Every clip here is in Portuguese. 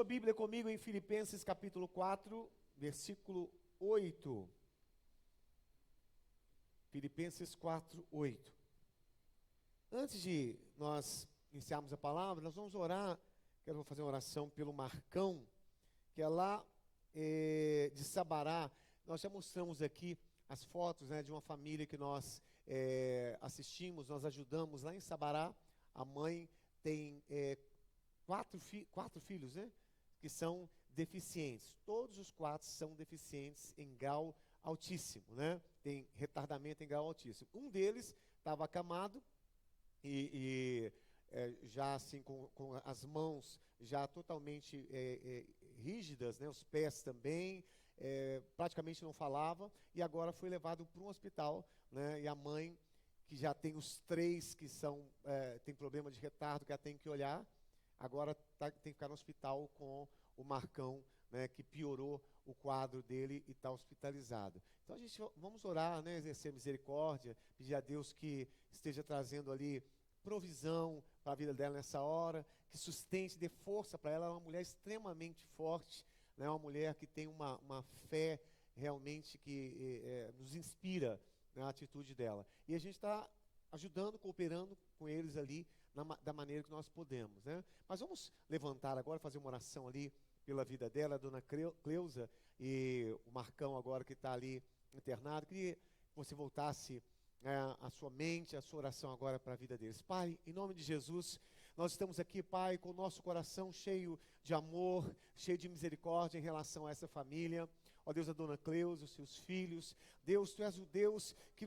Bíblia comigo em Filipenses capítulo 4, versículo 8. Filipenses 4, 8. Antes de nós iniciarmos a palavra, nós vamos orar. Quero fazer uma oração pelo Marcão, que é lá de Sabará. Nós já mostramos aqui as fotos, né, de uma família que nós assistimos, nós ajudamos lá em Sabará. A mãe tem quatro filhos, né, que são deficientes. Todos os quatro são deficientes em grau altíssimo, né? Tem retardamento em grau altíssimo. Um deles estava acamado já assim com as mãos já totalmente rígidas, né? Os pés também, praticamente não falava, e agora foi levado para um hospital, né? E a mãe, que já tem os três que tem problema de retardo, que ela tem que olhar, agora tem que ficar no hospital com o Marcão, né, que piorou o quadro dele e está hospitalizado. Então vamos orar, né, exercer misericórdia, pedir a Deus que esteja trazendo ali provisão para a vida dela nessa hora, que sustente, dê força para ela. Ela é uma mulher extremamente forte, né, uma mulher que tem uma fé realmente que nos inspira, né, a atitude dela. E a gente está ajudando, cooperando com eles ali da maneira que nós podemos, né? Mas vamos levantar agora, fazer uma oração ali pela vida dela, a dona Cleusa, e o Marcão agora que está ali internado. Queria que você voltasse a sua mente, a sua oração agora para a vida deles. Pai, em nome de Jesus, nós estamos aqui, Pai, com o nosso coração cheio de amor, cheio de misericórdia em relação a essa família. Ó Deus, a dona Cleusa, os seus filhos. Deus, Tu és o Deus que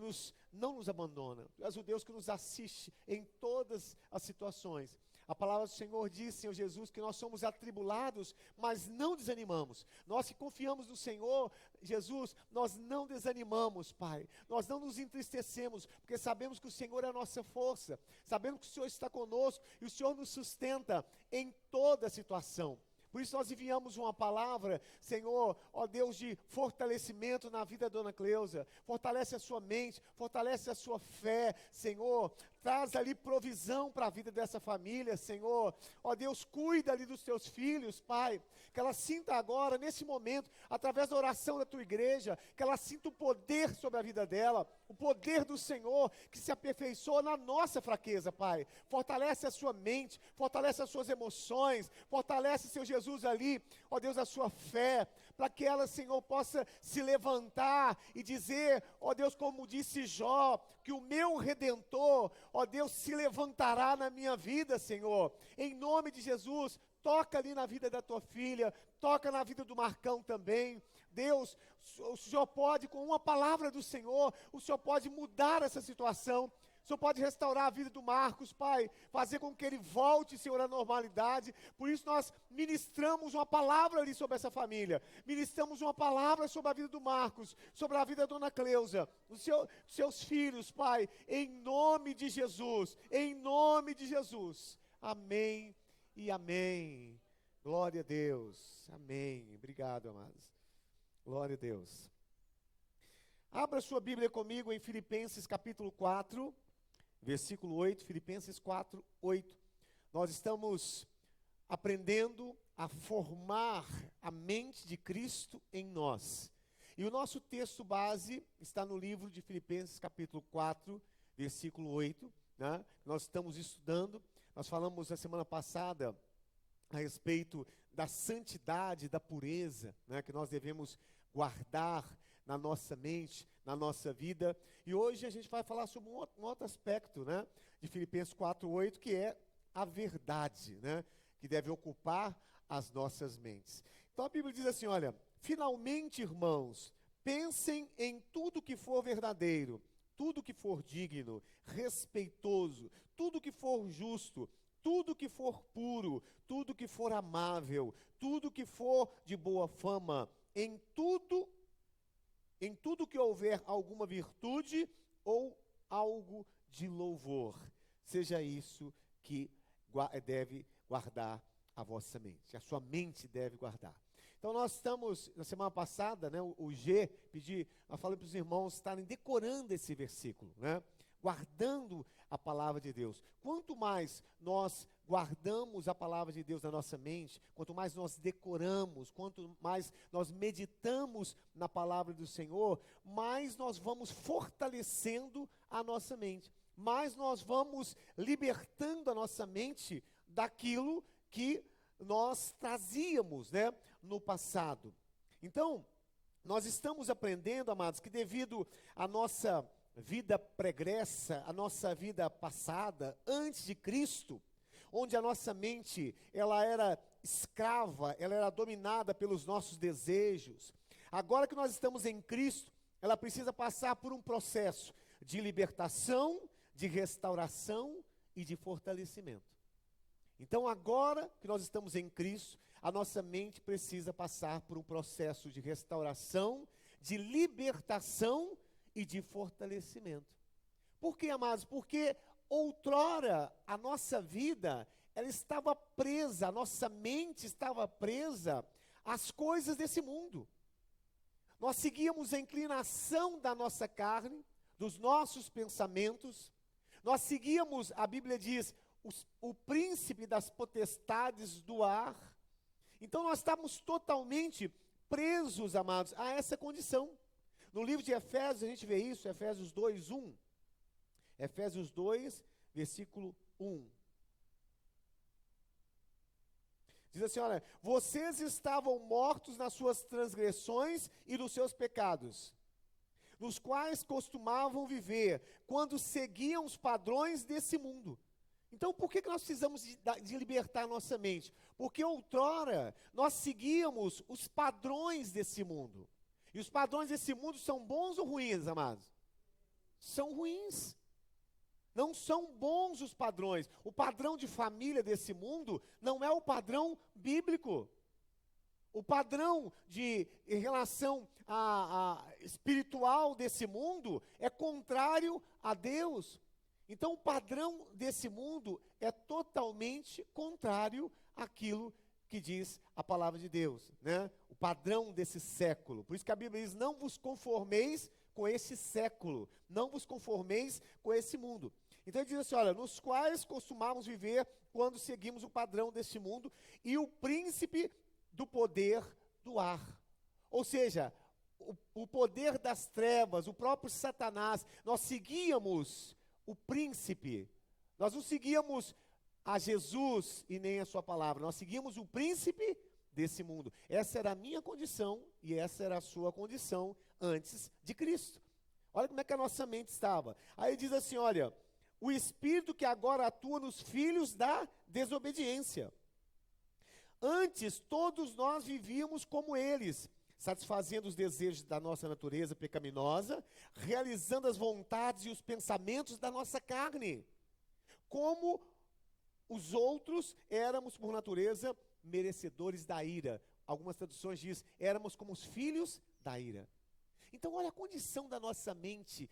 não nos abandona. Tu és o Deus que nos assiste em todas as situações. A palavra do Senhor diz, Senhor Jesus, que nós somos atribulados, mas não desanimamos. Nós que confiamos no Senhor, Jesus, nós não desanimamos, Pai. Nós não nos entristecemos, porque sabemos que o Senhor é a nossa força. Sabemos que o Senhor está conosco e o Senhor nos sustenta em toda situação. Por isso nós enviamos uma palavra, Senhor, ó Deus, de fortalecimento na vida da dona Cleusa. Fortalece a sua mente, fortalece a sua fé, Senhor. Traz ali provisão para a vida dessa família, Senhor. Ó Deus, cuida ali dos teus filhos, Pai. Que ela sinta agora, nesse momento, através da oração da tua igreja, que ela sinta o poder sobre a vida dela, o poder do Senhor que se aperfeiçoa na nossa fraqueza, Pai. Fortalece a sua mente, fortalece as suas emoções, fortalece, Senhor Jesus, ali, ó Deus, a sua fé, para que ela, Senhor, possa se levantar e dizer, ó Deus, como disse Jó, que o meu Redentor, ó Deus, se levantará na minha vida, Senhor. Em nome de Jesus, toca ali na vida da tua filha, toca na vida do Marcão também. Deus, o Senhor pode, com uma palavra do Senhor, o Senhor pode mudar essa situação. O Senhor pode restaurar a vida do Marcos, Pai, fazer com que ele volte, Senhor, à normalidade. Por isso nós ministramos uma palavra ali sobre essa família. Ministramos uma palavra sobre a vida do Marcos, sobre a vida da dona Cleusa, dos seus filhos, Pai, em nome de Jesus, em nome de Jesus. Amém e amém. Glória a Deus. Amém. Obrigado, amados. Glória a Deus. Abra sua Bíblia comigo em Filipenses capítulo 4, versículo 8, Filipenses 4, 8. Nós estamos aprendendo a formar a mente de Cristo em nós. E o nosso texto base está no livro de Filipenses capítulo 4, versículo 8, né? Nós estamos estudando, nós falamos na semana passada a respeito da santidade, da pureza, né, que nós devemos guardar na nossa mente, na nossa vida. E hoje a gente vai falar sobre um outro aspecto, né, de Filipenses 4:8, que é a verdade, né, que deve ocupar as nossas mentes. Então a Bíblia diz assim, olha, finalmente, irmãos, pensem em tudo que for verdadeiro, tudo que for digno, respeitoso, tudo que for justo, tudo que for puro, tudo que for amável, tudo que for de boa fama, em tudo que houver alguma virtude ou algo de louvor, seja isso que deve guardar a vossa mente, a sua mente deve guardar. Então nós estamos, na semana passada, né, o G, nós falamos para os irmãos estarem decorando esse versículo, né? guardando a palavra de Deus. Quanto mais nós guardamos a palavra de Deus na nossa mente, quanto mais nós decoramos, quanto mais nós meditamos na palavra do Senhor, mais nós vamos fortalecendo a nossa mente, mais nós vamos libertando a nossa mente daquilo que nós trazíamos, né, no passado. Então, nós estamos aprendendo, amados, que devido à nossa vida pregressa, a nossa vida passada, antes de Cristo, onde a nossa mente, ela era escrava, ela era dominada pelos nossos desejos. Agora que nós estamos em Cristo, ela precisa passar por um processo de libertação, de restauração e de fortalecimento. Então, agora que nós estamos em Cristo, a nossa mente precisa passar por um processo de restauração, de libertação e de fortalecimento. Por quê, amados? Porque outrora a nossa vida, ela estava presa, a nossa mente estava presa às coisas desse mundo. Nós seguíamos a inclinação da nossa carne, dos nossos pensamentos. Nós seguíamos, a Bíblia diz, o príncipe das potestades do ar. Então nós estávamos totalmente presos, amados, a essa condição. No livro de Efésios a gente vê isso, Efésios 2, 1. Efésios 2, versículo 1. Diz assim, olha, vocês estavam mortos nas suas transgressões e nos seus pecados, nos quais costumavam viver, quando seguiam os padrões desse mundo. Então, por que nós precisamos de libertar a nossa mente? Porque outrora nós seguíamos os padrões desse mundo. E os padrões desse mundo são bons ou ruins, amados? São ruins. Não são bons os padrões. O padrão de família desse mundo não é o padrão bíblico. O padrão em relação a espiritual desse mundo é contrário a Deus. Então, o padrão desse mundo é totalmente contrário àquilo que diz a palavra de Deus, né? O padrão desse século. Por isso que a Bíblia diz, não vos conformeis com esse século, não vos conformeis com esse mundo. Então ele diz assim, olha, nos quais costumávamos viver quando seguimos o padrão desse mundo e o príncipe do poder do ar. Ou seja, o poder das trevas, o próprio Satanás, nós seguíamos o príncipe, nós não seguíamos a Jesus e nem a sua palavra, nós seguimos o príncipe desse mundo. Essa era a minha condição e essa era a sua condição antes de Cristo. Olha como é que a nossa mente estava. Aí diz assim, olha, o espírito que agora atua nos filhos da desobediência. Antes, todos nós vivíamos como eles, satisfazendo os desejos da nossa natureza pecaminosa, realizando as vontades e os pensamentos da nossa carne. Como os outros, éramos, por natureza, merecedores da ira. Algumas traduções dizem, éramos como os filhos da ira. Então, olha a condição da nossa mente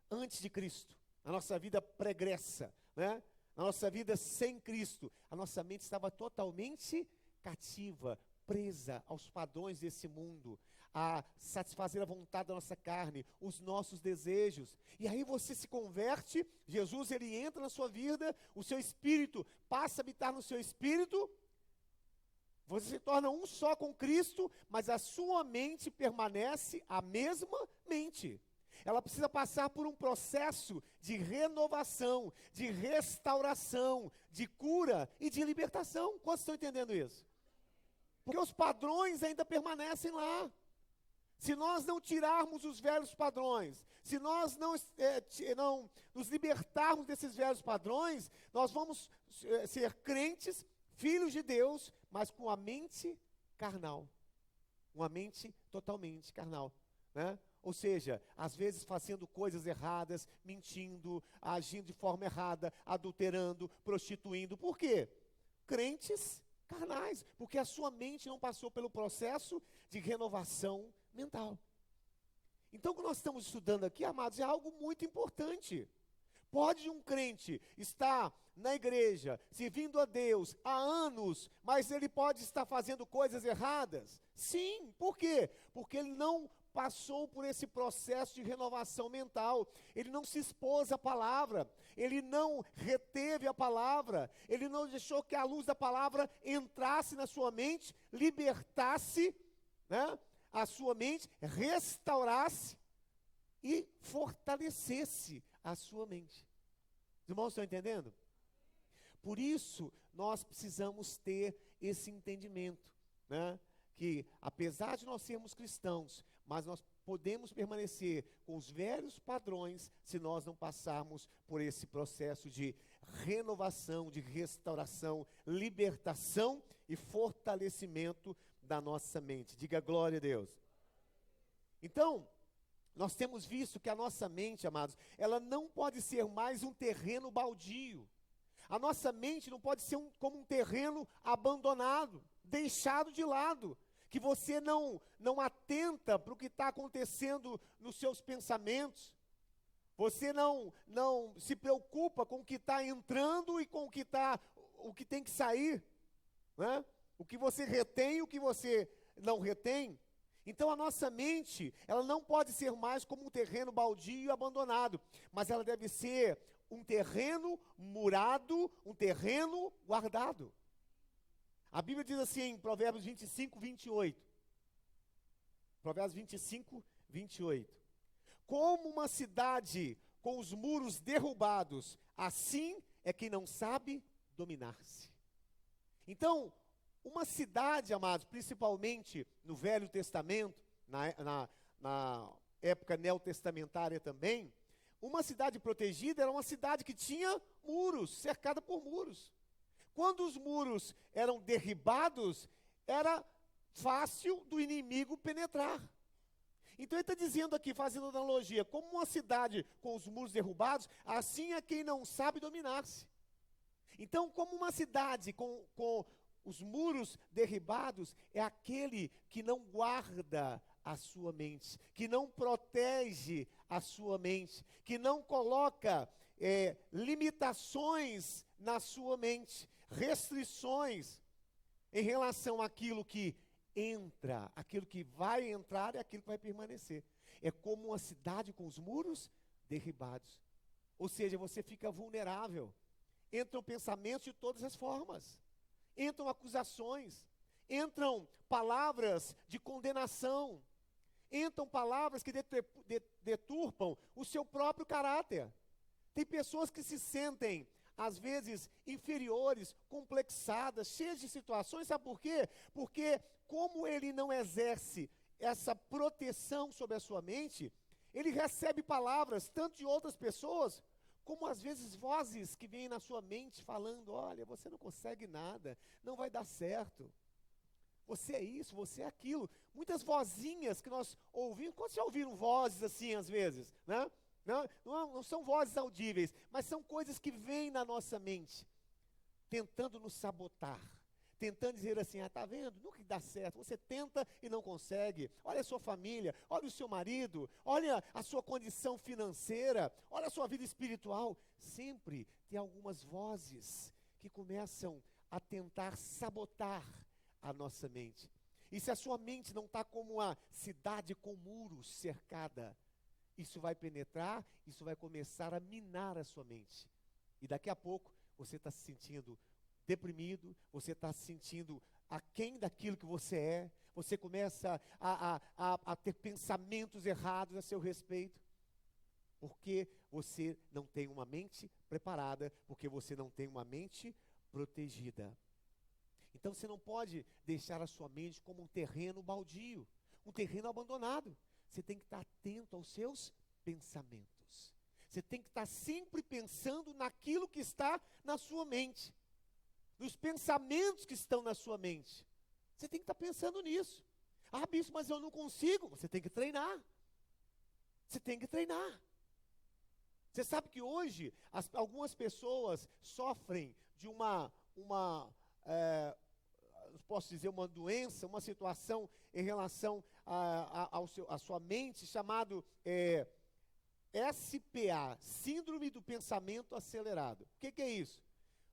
antes de Cristo, na nossa vida pregressa, né? Na nossa vida sem Cristo. A nossa mente estava totalmente cativa, presa aos padrões desse mundo, a satisfazer a vontade da nossa carne, os nossos desejos. E aí você se converte, Jesus ele entra na sua vida, o seu espírito passa a habitar no seu espírito, você se torna um só com Cristo, mas a sua mente permanece a mesma mente. Ela precisa passar por um processo de renovação, de restauração, de cura e de libertação. Quantos estão entendendo isso? Porque os padrões ainda permanecem lá. Se nós não tirarmos os velhos padrões, se nós não nos libertarmos desses velhos padrões, nós vamos ser crentes, filhos de Deus, mas com a mente carnal. Uma mente totalmente carnal, né? Ou seja, às vezes fazendo coisas erradas, mentindo, agindo de forma errada, adulterando, prostituindo. Por quê? Crentes carnais, porque a sua mente não passou pelo processo de renovação mental. Então, o que nós estamos estudando aqui, amados, é algo muito importante. Pode um crente estar na igreja, servindo a Deus há anos, mas ele pode estar fazendo coisas erradas? Sim, por quê? Porque ele não passou por esse processo de renovação mental, ele não se expôs à palavra, ele não reteve a palavra, ele não deixou que a luz da palavra entrasse na sua mente, libertasse, né, a sua mente, restaurasse e fortalecesse a sua mente. Os irmãos estão entendendo? Por isso, nós precisamos ter esse entendimento, né? Que apesar de nós sermos cristãos, mas nós podemos permanecer com os velhos padrões se nós não passarmos por esse processo de renovação, de restauração, libertação e fortalecimento da nossa mente. Diga glória a Deus. Então, nós temos visto que a nossa mente, amados, ela não pode ser mais um terreno baldio. A nossa mente não pode ser como um terreno abandonado, deixado de lado, que você não atenta para o que está acontecendo nos seus pensamentos, você não se preocupa com o que está entrando e com o que tem que sair, né? O que você retém e o que você não retém. Então a nossa mente, ela não pode ser mais como um terreno baldio e abandonado, mas ela deve ser um terreno murado, um terreno guardado. A Bíblia diz assim em Provérbios 25, 28. Provérbios 25, 28. Como uma cidade com os muros derrubados, assim é quem não sabe dominar-se. Então, uma cidade, amados, principalmente no Velho Testamento, na época neotestamentária também, uma cidade protegida era uma cidade que tinha muros, cercada por muros. Quando os muros eram derribados, era fácil do inimigo penetrar. Então ele está dizendo aqui, fazendo analogia, como uma cidade com os muros derrubados, assim é quem não sabe dominar-se. Então, como uma cidade com os muros derribados, é aquele que não guarda a sua mente, que não protege a sua mente, que não coloca limitações na sua mente, restrições em relação àquilo que entra, aquilo que vai entrar e aquilo que vai permanecer. É como uma cidade com os muros derribados. Ou seja, você fica vulnerável. Entram pensamentos de todas as formas. Entram acusações. Entram palavras de condenação. Entram palavras que deturpam o seu próprio caráter. Tem pessoas que se sentem, às vezes, inferiores, complexadas, cheias de situações. Sabe por quê? Porque como ele não exerce essa proteção sobre a sua mente, ele recebe palavras tanto de outras pessoas, como às vezes vozes que vêm na sua mente falando, olha, você não consegue nada, não vai dar certo. Você é isso, você é aquilo. Muitas vozinhas que nós ouvimos, quando já ouviram vozes assim às vezes, né? Não são vozes audíveis, mas são coisas que vêm na nossa mente, tentando nos sabotar, tentando dizer assim, tá vendo, nunca dá certo, você tenta e não consegue, olha a sua família, olha o seu marido, olha a sua condição financeira, olha a sua vida espiritual. Sempre tem algumas vozes que começam a tentar sabotar a nossa mente. E se a sua mente não está como uma cidade com muros cercada, isso vai penetrar, isso vai começar a minar a sua mente. E daqui a pouco, você está se sentindo deprimido, você está se sentindo aquém daquilo que você é, você começa a ter pensamentos errados a seu respeito, porque você não tem uma mente preparada, porque você não tem uma mente protegida. Então você não pode deixar a sua mente como um terreno baldio, um terreno abandonado. Você tem que estar atento aos seus pensamentos. Você tem que estar sempre pensando naquilo que está na sua mente, nos pensamentos que estão na sua mente. Você tem que estar pensando nisso. Ah, bispo, mas eu não consigo. Você tem que treinar. Você tem que treinar. Você sabe que hoje algumas pessoas sofrem de posso dizer, uma doença, uma situação em relação à sua mente, chamado SPA, Síndrome do Pensamento Acelerado. O que é isso?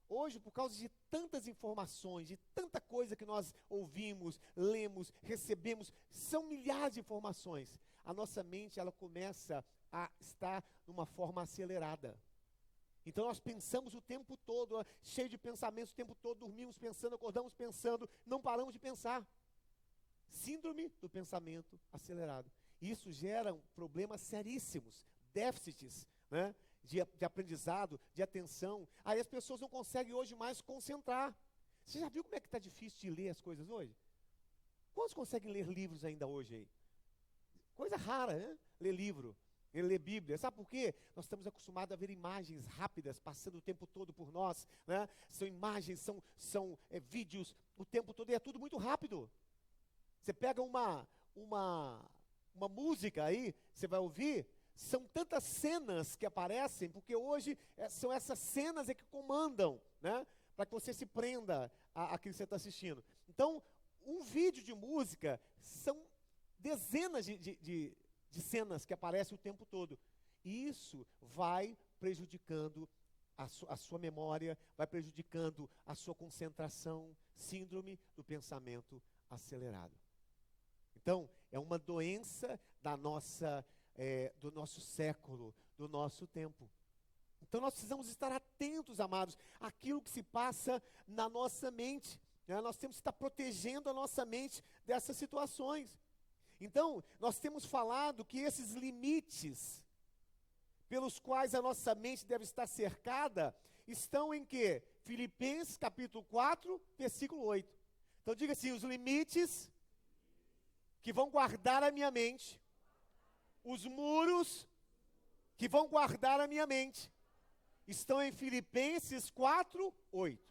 Hoje, por causa de tantas informações, de tanta coisa que nós ouvimos, lemos, recebemos, são milhares de informações. A nossa mente, ela começa a estar numa forma acelerada. Então nós pensamos o tempo todo, cheio de pensamentos o tempo todo, dormimos pensando, acordamos pensando, não paramos de pensar. Síndrome do pensamento acelerado. Isso gera problemas seríssimos, déficits, né, de aprendizado, de atenção. Aí as pessoas não conseguem hoje mais concentrar. Você já viu como é que está difícil de ler as coisas hoje? Quantos conseguem ler livros ainda hoje aí? Coisa rara, né? Ler livro, ler Bíblia. Sabe por quê? Nós estamos acostumados a ver imagens rápidas passando o tempo todo por nós, né? São imagens, são vídeos o tempo todo, e é tudo muito rápido. Você pega uma música aí, você vai ouvir, são tantas cenas que aparecem, porque hoje são essas cenas que comandam, né? Para que você se prenda àquilo que você está assistindo. Então, um vídeo de música são dezenas de cenas que aparecem o tempo todo. E isso vai prejudicando a sua memória, vai prejudicando a sua concentração, síndrome do pensamento acelerado. Então, é uma doença do nosso século, do nosso tempo. Então, nós precisamos estar atentos, amados, àquilo que se passa na nossa mente, né? Nós temos que estar protegendo a nossa mente dessas situações. Então, nós temos falado que esses limites pelos quais a nossa mente deve estar cercada, estão em quê? Filipenses capítulo 4, versículo 8. Então diga assim, os limites que vão guardar a minha mente, os muros que vão guardar a minha mente, estão em Filipenses 4, 8.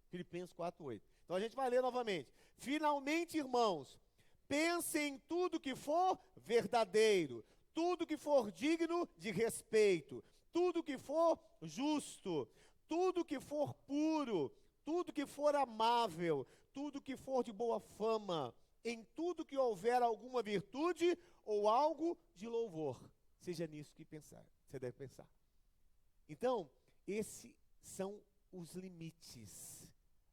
Filipenses 4, 8. Então a gente vai ler novamente. Finalmente, irmãos, pensem em tudo que for verdadeiro, tudo que for digno de respeito, tudo que for justo, tudo que for puro, tudo que for amável, tudo que for de boa fama, em tudo que houver alguma virtude ou algo de louvor, seja nisso que você deve pensar. Então, esses são os limites.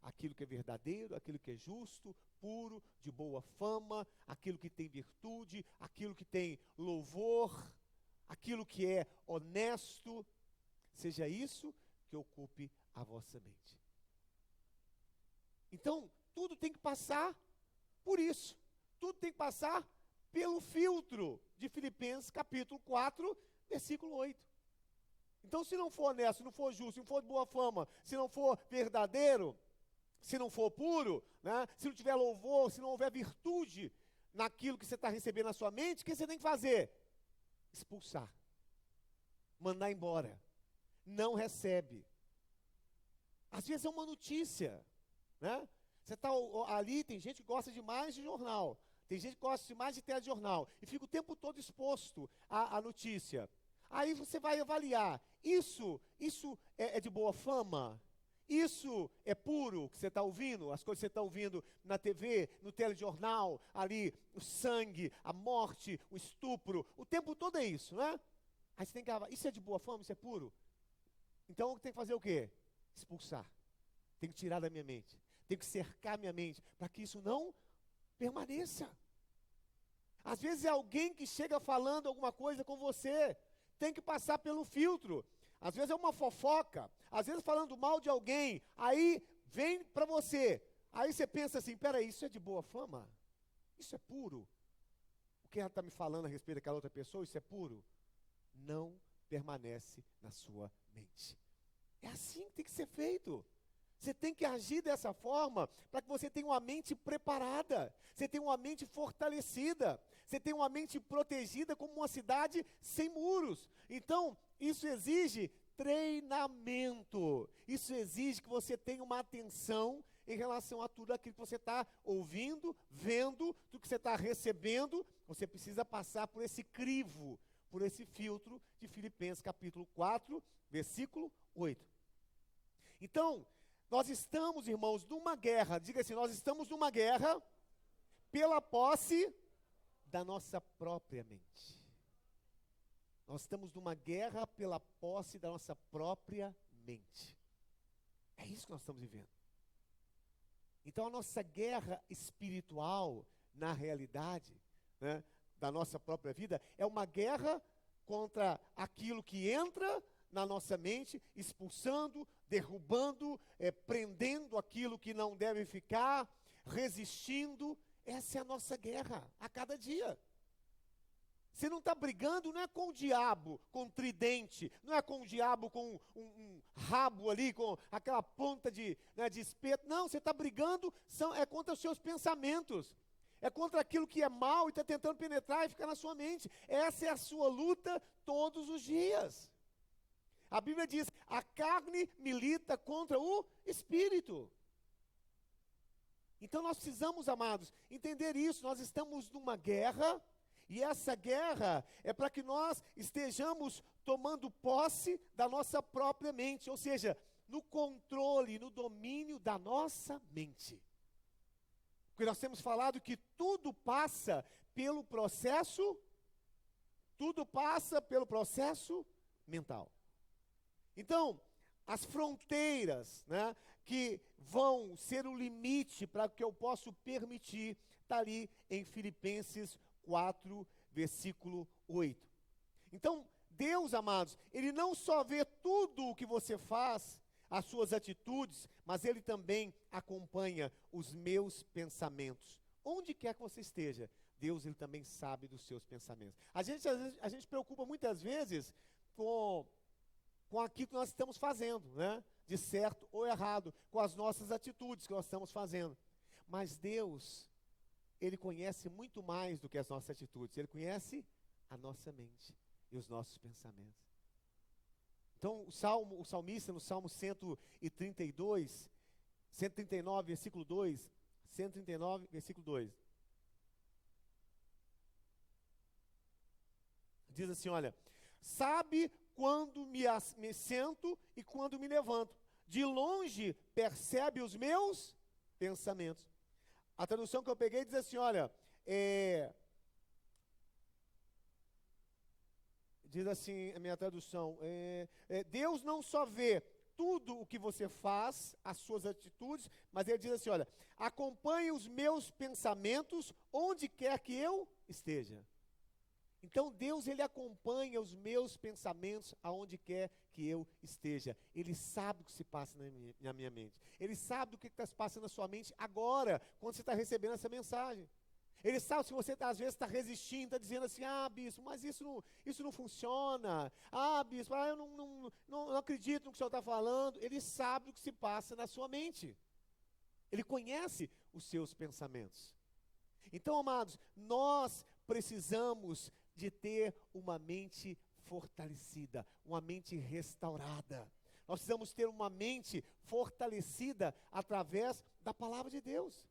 Aquilo que é verdadeiro, aquilo que é justo, puro, de boa fama, aquilo que tem virtude, aquilo que tem louvor, aquilo que é honesto, seja isso que ocupe a vossa mente. Então, tudo tem que passar por isso. Tudo tem que passar pelo filtro de Filipenses capítulo 4, versículo 8. Então, se não for honesto, se não for justo, se não for de boa fama, se não for verdadeiro, se não for puro, né, se não tiver louvor, se não houver virtude naquilo que você está recebendo na sua mente, o que você tem que fazer? Expulsar. Mandar embora. Não recebe. Às vezes é uma notícia, né? Você está ali, tem gente que gosta demais de jornal, tem gente que gosta demais de telejornal, e fica o tempo todo exposto à notícia. Aí você vai avaliar, isso é de boa fama? Isso é puro que você está ouvindo? As coisas que você está ouvindo na TV, no telejornal, ali, o sangue, a morte, o estupro, o tempo todo é isso, né? Aí você tem que avaliar, isso é de boa fama, isso é puro? Então tem que fazer o quê? Expulsar. Tem que tirar da minha mente. Tem que cercar minha mente, para que isso não permaneça. Às vezes é alguém que chega falando alguma coisa com você, tem que passar pelo filtro. Às vezes é uma fofoca, às vezes falando mal de alguém, aí vem para você. Aí você pensa assim, peraí, isso é de boa fama? Isso é puro? O que ela está me falando a respeito daquela outra pessoa, isso é puro? Não permanece na sua mente. É assim que tem que ser feito. Você tem que agir dessa forma para que você tenha uma mente preparada, você tenha uma mente fortalecida, você tenha uma mente protegida como uma cidade sem muros. Então, isso exige treinamento, isso exige que você tenha uma atenção em relação a tudo aquilo que você está ouvindo, vendo, tudo que você está recebendo. Você precisa passar por esse crivo, por esse filtro de Filipenses capítulo 4, versículo 8. Então, nós estamos, irmãos, numa guerra, diga assim, nós estamos numa guerra pela posse da nossa própria mente. Nós estamos numa guerra pela posse da nossa própria mente. É isso que nós estamos vivendo. Então a nossa guerra espiritual, na realidade, né, da nossa própria vida, é uma guerra contra aquilo que entra na nossa mente, expulsando, derrubando, prendendo aquilo que não deve ficar, resistindo. Essa é a nossa guerra a cada dia. Você não está brigando, não é com o diabo, com tridente, não é com o diabo com um rabo ali, com aquela ponta de espeto. Não, você está brigando, é contra os seus pensamentos. É contra aquilo que é mal e está tentando penetrar e ficar na sua mente. Essa é a sua luta todos os dias. A Bíblia diz, a carne milita contra o espírito. Então nós precisamos, amados, entender isso. Nós estamos numa guerra, e essa guerra é para que nós estejamos tomando posse da nossa própria mente, ou seja, no controle, no domínio da nossa mente. Porque nós temos falado que tudo passa pelo processo mental. Então, as fronteiras, né, que vão ser o limite para que eu possa permitir, está ali em Filipenses 4, versículo 8. Então, Deus, amados, Ele não só vê tudo o que você faz, as suas atitudes, mas Ele também acompanha os meus pensamentos. Onde quer que você esteja, Deus, Ele também sabe dos seus pensamentos. A gente preocupa muitas vezes com aquilo que nós estamos fazendo, né? De certo ou errado, com as nossas atitudes que nós estamos fazendo. Mas Deus, Ele conhece muito mais do que as nossas atitudes. Ele conhece a nossa mente e os nossos pensamentos. Então, o salmista, no Salmo 139, versículo 2, 139, versículo 2, diz assim, olha, sabe quando me sento e quando me levanto, de longe percebe os meus pensamentos. A tradução que eu peguei diz assim, olha, diz assim, a minha tradução, Deus não só vê tudo o que você faz, as suas atitudes, mas Ele diz assim, olha, acompanhe os meus pensamentos onde quer que eu esteja. Então Deus, Ele acompanha os meus pensamentos aonde quer que eu esteja. Ele sabe o que se passa na minha mente. Ele sabe do que está se passando na sua mente agora, quando você está recebendo essa mensagem. Ele sabe se você às vezes está resistindo, está dizendo assim, bispo, mas isso não funciona. Bispo, eu não acredito no que o senhor está falando. Ele sabe o que se passa na sua mente. Ele conhece os seus pensamentos. Então, amados, nós precisamos de ter uma mente fortalecida, uma mente restaurada. Nós precisamos ter uma mente fortalecida através da palavra de Deus.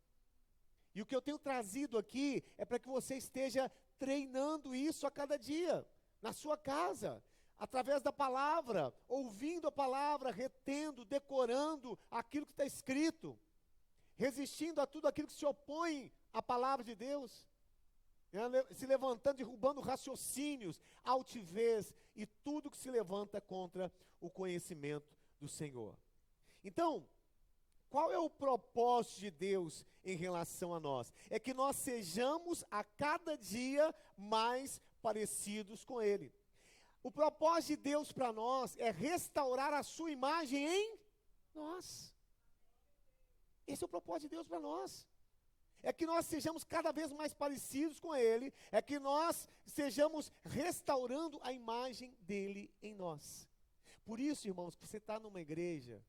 E o que eu tenho trazido aqui é para que você esteja treinando isso a cada dia, na sua casa, através da palavra, ouvindo a palavra, retendo, decorando aquilo que está escrito, resistindo a tudo aquilo que se opõe à palavra de Deus, se levantando, derrubando raciocínios, altivez e tudo que se levanta contra o conhecimento do Senhor. Então, qual é o propósito de Deus em relação a nós? É que nós sejamos a cada dia mais parecidos com Ele. O propósito de Deus para nós é restaurar a sua imagem em nós. Esse é o propósito de Deus para nós. É que nós sejamos cada vez mais parecidos com Ele, é que nós sejamos restaurando a imagem dEle em nós. Por isso, irmãos, que você está numa igreja,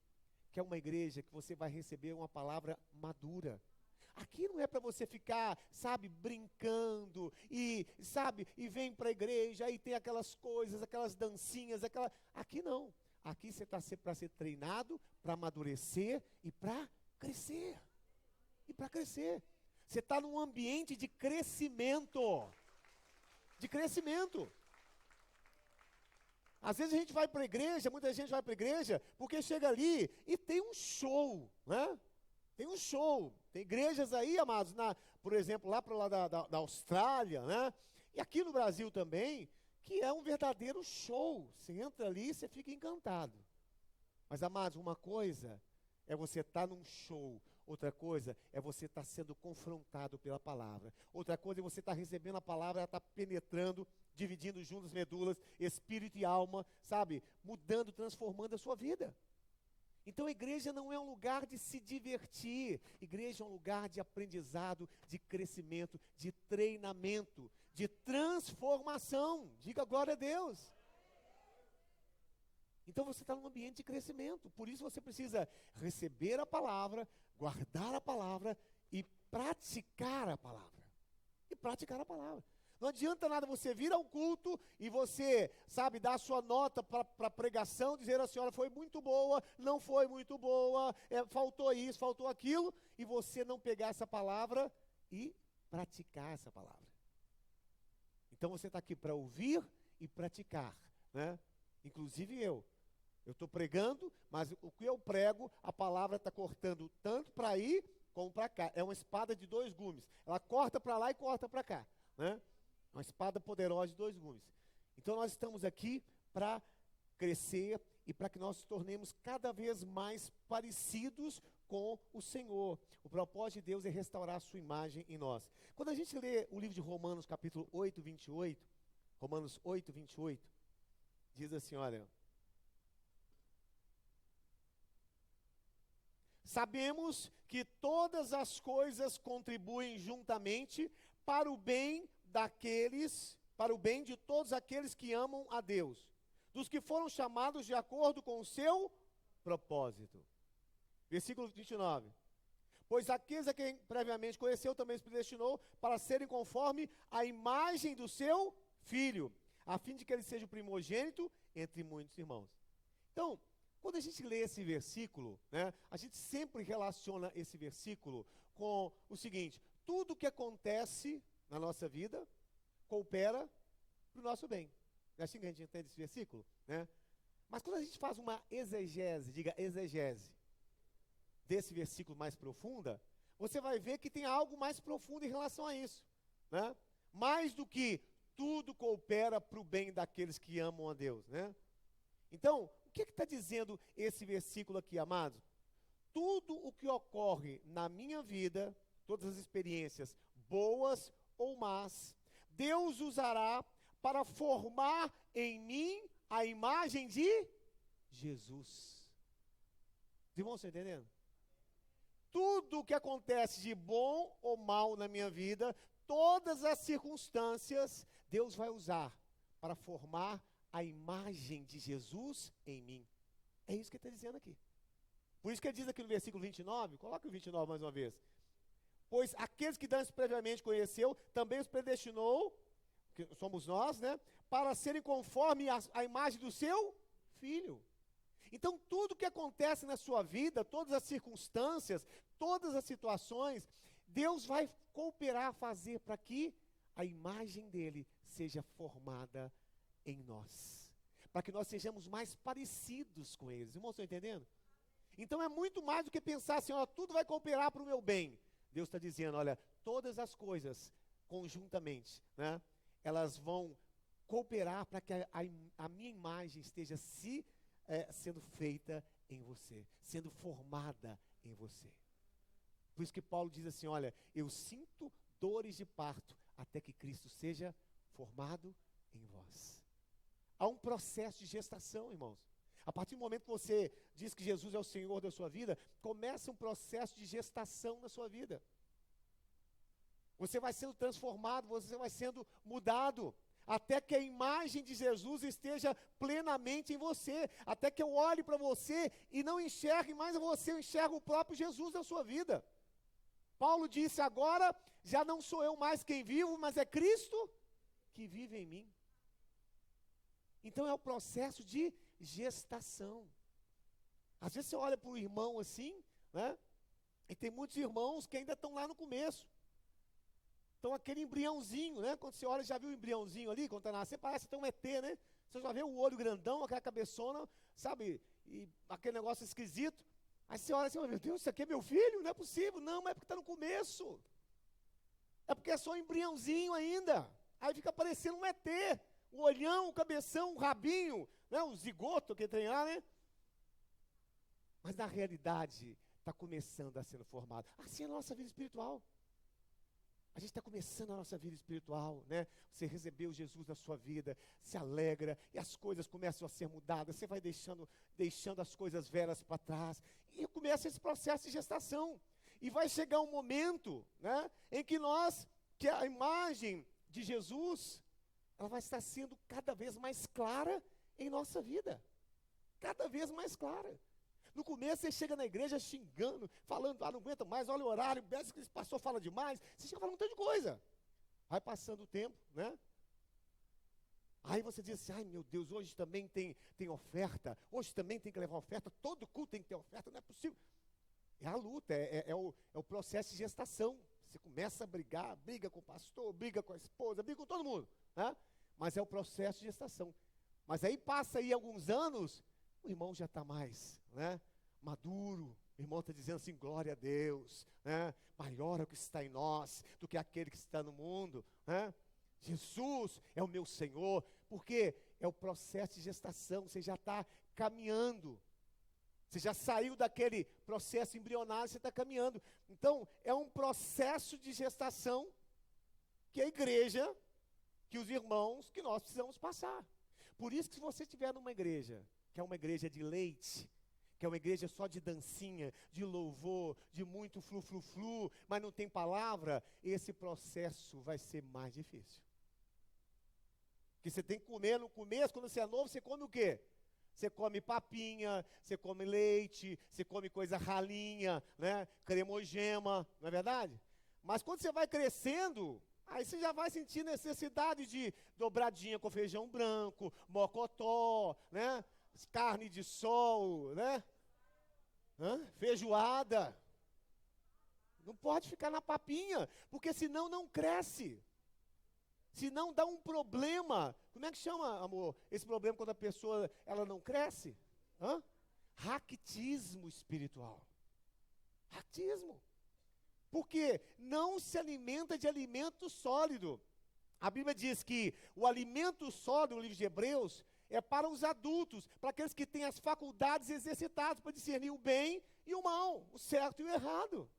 que é uma igreja que você vai receber uma palavra madura. Aqui não é para você ficar, brincando, e vem para a igreja, aí tem aquelas coisas, aquelas dancinhas, Aqui não. Aqui você está para ser treinado, para amadurecer e para crescer. Você está num ambiente de crescimento. Às vezes a gente vai para a igreja, muita gente vai para a igreja, porque chega ali e tem um show, né? Tem um show. Tem igrejas aí, amados, por exemplo, lá para lá da Austrália, né? E aqui no Brasil também, que é um verdadeiro show. Você entra ali e você fica encantado. Mas, amados, uma coisa é você estar num show. Outra coisa é você estar sendo confrontado pela palavra. Outra coisa é você estar recebendo a palavra, ela está penetrando, dividindo juntas as medulas, espírito e alma, sabe? Mudando, transformando a sua vida. Então a igreja não é um lugar de se divertir. Igreja é um lugar de aprendizado, de crescimento, de treinamento, de transformação. Diga glória a Deus. Então você está num ambiente de crescimento. Por isso você precisa receber a palavra, guardar a palavra e praticar a palavra. E praticar a palavra. Não adianta nada você vir ao culto e você, sabe, dar a sua nota para a pregação, dizer a senhora foi muito boa, não foi muito boa, faltou isso, faltou aquilo, e você não pegar essa palavra e praticar essa palavra. Então você está aqui para ouvir e praticar, né? Inclusive eu estou pregando, mas o que eu prego, a palavra está cortando tanto para ir como para cá. É uma espada de 2 gumes. Ela corta para lá e corta para cá, né? Uma espada poderosa de 2 gumes. Então nós estamos aqui para crescer e para que nós nos tornemos cada vez mais parecidos com o Senhor. O propósito de Deus é restaurar a sua imagem em nós. Quando a gente lê o livro de Romanos, capítulo 8, 28, Romanos 8, 28, diz assim, olha: sabemos que todas as coisas contribuem juntamente para o bem de todos aqueles que amam a Deus, dos que foram chamados de acordo com o seu propósito. Versículo 29. Pois aqueles a quem previamente conheceu também os predestinou para serem conforme a imagem do seu Filho, a fim de que ele seja o primogênito entre muitos irmãos. Então, quando a gente lê esse versículo, né, a gente sempre relaciona esse versículo com o seguinte: tudo que acontece na nossa vida coopera para o nosso bem. É assim que a gente entende esse versículo, né? Mas quando a gente faz uma exegese, diga exegese, desse versículo mais profunda, você vai ver que tem algo mais profundo em relação a isso, né? Mais do que tudo coopera para o bem daqueles que amam a Deus, né? Então, o que está dizendo esse versículo aqui, amados? Tudo o que ocorre na minha vida, todas as experiências, boas ou más, Deus usará para formar em mim a imagem de Jesus. Os irmãos estão entendendo? Tudo o que acontece de bom ou mal na minha vida, todas as circunstâncias, Deus vai usar para formar a imagem de Jesus em mim. É isso que ele está dizendo aqui. Por isso que ele diz aqui no versículo 29, coloca o 29 mais uma vez. Pois aqueles que Deus previamente conheceu, também os predestinou, que somos nós, né? Para serem conforme a imagem do seu Filho. Então, tudo que acontece na sua vida, todas as circunstâncias, todas as situações, Deus vai cooperar a fazer para que a imagem dele seja formada em nós. Para que nós sejamos mais parecidos com eles. Irmãos, estão entendendo? Então, é muito mais do que pensar assim, ó, tudo vai cooperar para o meu bem. Deus está dizendo, olha, todas as coisas conjuntamente, né, elas vão cooperar para que a minha imagem esteja sendo feita em você, sendo formada em você. Por isso que Paulo diz assim, olha, eu sinto dores de parto até que Cristo seja formado em vós. Há um processo de gestação, irmãos. A partir do momento que você diz que Jesus é o Senhor da sua vida, começa um processo de gestação na sua vida. Você vai sendo transformado, você vai sendo mudado, até que a imagem de Jesus esteja plenamente em você, até que eu olhe para você e não enxergue mais você, eu enxergo o próprio Jesus na sua vida. Paulo disse, agora já não sou eu mais quem vivo, mas é Cristo que vive em mim. Então é o processo de gestação. Às vezes você olha para o irmão assim, né? E tem muitos irmãos que ainda estão lá no começo. Então aquele embriãozinho, né? Quando você olha, já viu o embriãozinho ali, quando está nascendo, parece ter um ET, né? Você já vê o olho grandão, aquela cabeçona, sabe? E aquele negócio esquisito. Aí você olha assim, oh, meu Deus, isso aqui é meu filho? Não é possível. Não, mas é porque está no começo. É porque é só um embriãozinho ainda. Aí fica parecendo um ET. O olhão, o cabeção, o rabinho, né? O zigoto que tem lá, né? Mas na realidade, está começando a ser formado. Assim é a nossa vida espiritual. A gente está começando a nossa vida espiritual, né? Você recebeu Jesus na sua vida, se alegra, e as coisas começam a ser mudadas, você vai deixando as coisas velhas para trás, e começa esse processo de gestação. E vai chegar um momento, né, em que a imagem de Jesus, ela vai estar sendo cada vez mais clara em nossa vida. Cada vez mais clara. No começo você chega na igreja xingando, falando, não aguenta mais, olha o horário, esse pastor fala demais, você chega falando um tanto de coisa. Vai passando o tempo, né? Aí você diz assim, ai meu Deus, hoje também tem oferta, hoje também tem que levar oferta, todo culto tem que ter oferta, não é possível. É a luta, é o processo de gestação. Você começa a brigar, briga com o pastor, briga com a esposa, briga com todo mundo, né? Mas é o processo de gestação. Mas aí passa aí alguns anos, o irmão já está mais, né, maduro. O irmão está dizendo assim, glória a Deus, né? Maior é o que está em nós do que aquele que está no mundo, né? Jesus é o meu Senhor, porque é o processo de gestação, você já está caminhando. Você já saiu daquele processo embrionário, você está caminhando. Então, é um processo de gestação que a igreja, que os irmãos, que nós precisamos passar. Por isso que se você estiver numa igreja, que é uma igreja de leite, que é uma igreja só de dancinha, de louvor, de muito flu, mas não tem palavra, esse processo vai ser mais difícil. Porque você tem que comer no começo, quando você é novo, você come o quê? Você come papinha, você come leite, você come coisa ralinha, né? Cremogema, não é verdade? Mas quando você vai crescendo, aí você já vai sentir necessidade de dobradinha com feijão branco, mocotó, né? Carne de sol, né? Feijoada. Não pode ficar na papinha, porque senão não cresce. Senão dá um problema. Como é que chama, amor, esse problema quando a pessoa ela não cresce? Raquitismo espiritual. Raquitismo. Porque não se alimenta de alimento sólido. A Bíblia diz que o alimento sólido, no livro de Hebreus, é para os adultos, para aqueles que têm as faculdades exercitadas para discernir o bem e o mal, o certo e o errado.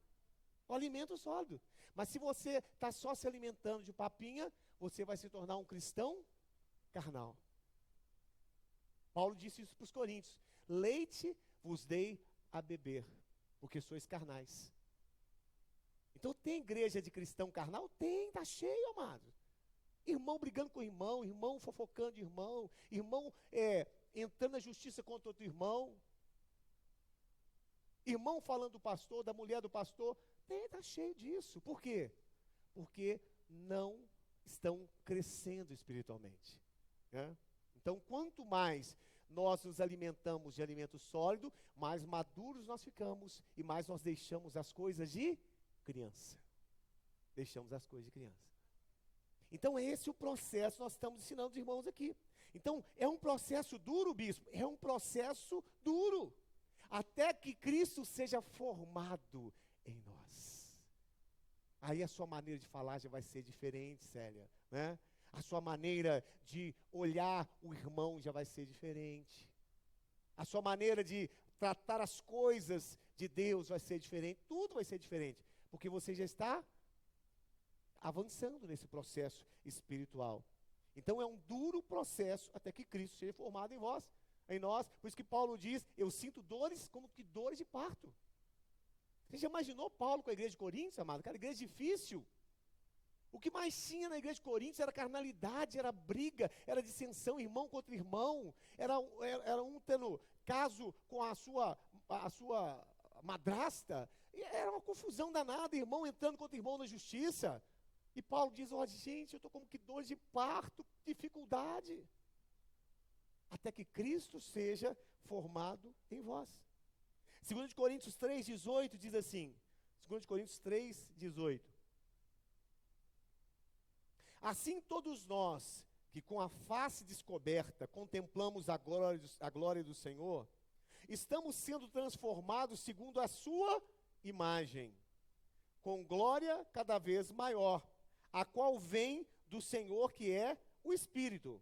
O alimento sólido. Mas se você está só se alimentando de papinha, você vai se tornar um cristão carnal. Paulo disse isso para os coríntios. Leite vos dei a beber, porque sois carnais. Então tem igreja de cristão carnal? Tem, está cheio, amado. Irmão brigando com irmão fofocando de irmão entrando na justiça contra outro irmão falando do pastor, da mulher do pastor. Está cheio disso. Por quê? Porque não estão crescendo espiritualmente, né? Então, quanto mais nós nos alimentamos de alimento sólido, mais maduros nós ficamos e mais nós deixamos as coisas de criança. Deixamos as coisas de criança. Então, esse é o processo que nós estamos ensinando os irmãos aqui. Então, é um processo duro, bispo? É um processo duro. Até que Cristo seja formado em nós. Aí a sua maneira de falar já vai ser diferente, Célia, né? A sua maneira de olhar o irmão já vai ser diferente. A sua maneira de tratar as coisas de Deus vai ser diferente. Tudo vai ser diferente. Porque você já está avançando nesse processo espiritual. Então é um duro processo até que Cristo seja formado em vós, em nós. Por isso que Paulo diz, eu sinto dores como que dores de parto. Você já imaginou Paulo com a igreja de Coríntios, amado? Aquela igreja difícil. O que mais tinha na igreja de Coríntios era carnalidade, era briga, era dissensão, irmão contra irmão, era um tendo caso com a sua madrasta, e era uma confusão danada, irmão entrando contra irmão na justiça. E Paulo diz, gente, eu estou como que dor de parto, dificuldade. Até que Cristo seja formado em vós. 2 Coríntios 3,18 diz assim, 2 Coríntios 3,18. Assim todos nós, que com a face descoberta contemplamos a glória do Senhor, estamos sendo transformados segundo a sua imagem, com glória cada vez maior, a qual vem do Senhor, que é o Espírito.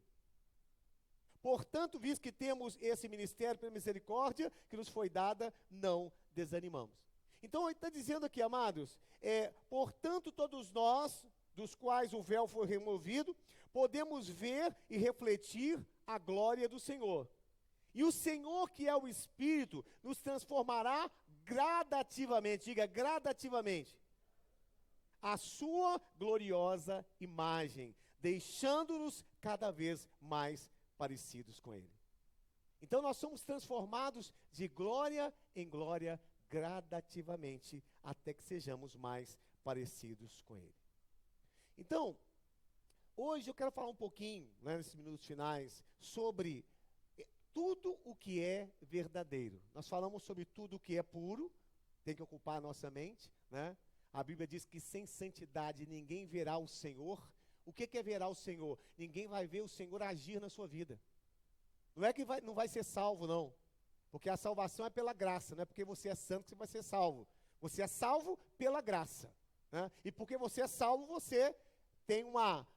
Portanto, visto que temos esse ministério pela misericórdia que nos foi dada, não desanimamos. Então, ele está dizendo aqui, amados, portanto, todos nós, dos quais o véu foi removido, podemos ver e refletir a glória do Senhor. E o Senhor, que é o Espírito, nos transformará gradativamente, diga gradativamente, a sua gloriosa imagem, deixando-nos cada vez mais parecidos com Ele. Então nós somos transformados de glória em glória gradativamente, até que sejamos mais parecidos com Ele. Então, hoje eu quero falar um pouquinho, né, nesses minutos finais, sobre tudo o que é verdadeiro. Nós falamos sobre tudo o que é puro, tem que ocupar a nossa mente, né? A Bíblia diz que sem santidade ninguém verá o Senhor. O que é verá o Senhor? Ninguém vai ver o Senhor agir na sua vida. Não é que não vai ser salvo, não. Porque a salvação é pela graça, não é porque você é santo que você vai ser salvo. Você é salvo pela graça, né? E porque você é salvo, você tem uma